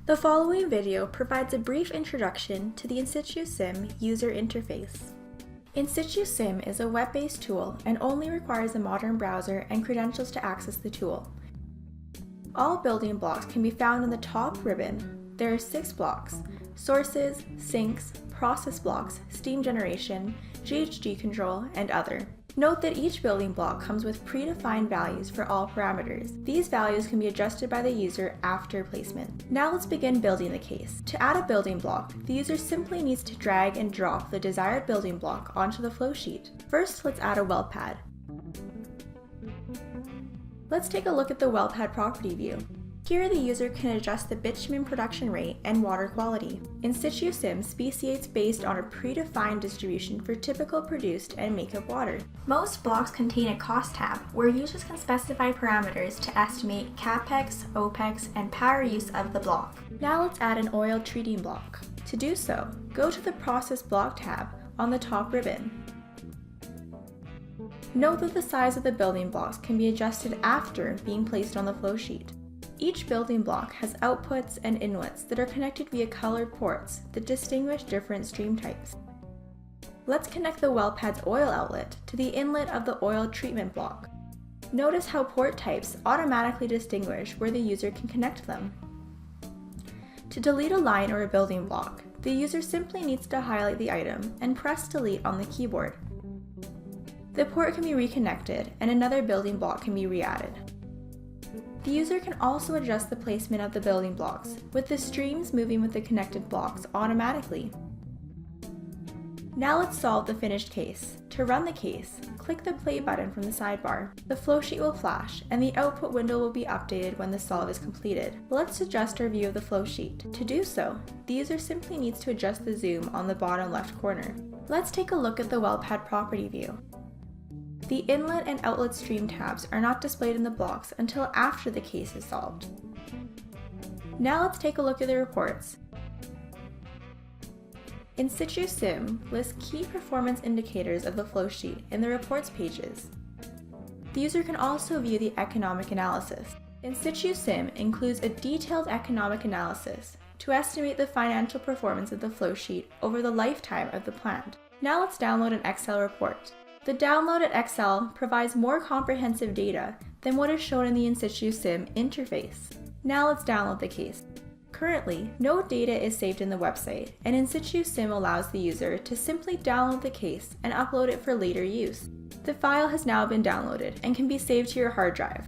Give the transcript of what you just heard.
The following video provides a brief introduction to the InsituSIM user interface. InsituSIM is a web-based tool and only requires a modern browser and credentials to access the tool. All building blocks can be found in the top ribbon. There are 6 blocks: sources, sinks, process blocks, steam generation, GHG control, and other. Note that each building block comes with predefined values for all parameters. These values can be adjusted by the user after placement. Now let's begin building the case. To add a building block, the user simply needs to drag and drop the desired building block onto the flow sheet. First, let's add a well pad. Let's take a look at the well pad property view. Here, the user can adjust the bitumen production rate and water quality. InsituSIM speciates based on a predefined distribution for typical produced and makeup water. Most blocks contain a cost tab where users can specify parameters to estimate CapEx, OpEx, and power use of the block. Now let's add an oil treating block. To do so, go to the Process Block tab on the top ribbon. Note that the size of the building blocks can be adjusted after being placed on the flow sheet. Each building block has outputs and inlets that are connected via colored ports that distinguish different stream types. Let's connect the well pad's oil outlet to the inlet of the oil treatment block. Notice how port types automatically distinguish where the user can connect them. To delete a line or a building block, the user simply needs to highlight the item and press delete on the keyboard. The port can be reconnected and another building block can be re-added. The user can also adjust the placement of the building blocks, with the streams moving with the connected blocks automatically. Now let's solve the finished case. To run the case, click the play button from the sidebar. The flowsheet will flash, and the output window will be updated when the solve is completed. Let's adjust our view of the flowsheet. To do so, the user simply needs to adjust the zoom on the bottom left corner. Let's take a look at the well pad property view. The inlet and outlet stream tabs are not displayed in the blocks until after the case is solved. Now let's take a look at the reports. InsituSIM lists key performance indicators of the flowsheet in the reports pages. The user can also view the economic analysis. InsituSIM includes a detailed economic analysis to estimate the financial performance of the flowsheet over the lifetime of the plant. Now let's download an Excel report. The downloaded Excel provides more comprehensive data than what is shown in the InsituSIM interface. Now let's download the case. Currently, no data is saved in the website, and InsituSIM allows the user to simply download the case and upload it for later use. The file has now been downloaded and can be saved to your hard drive.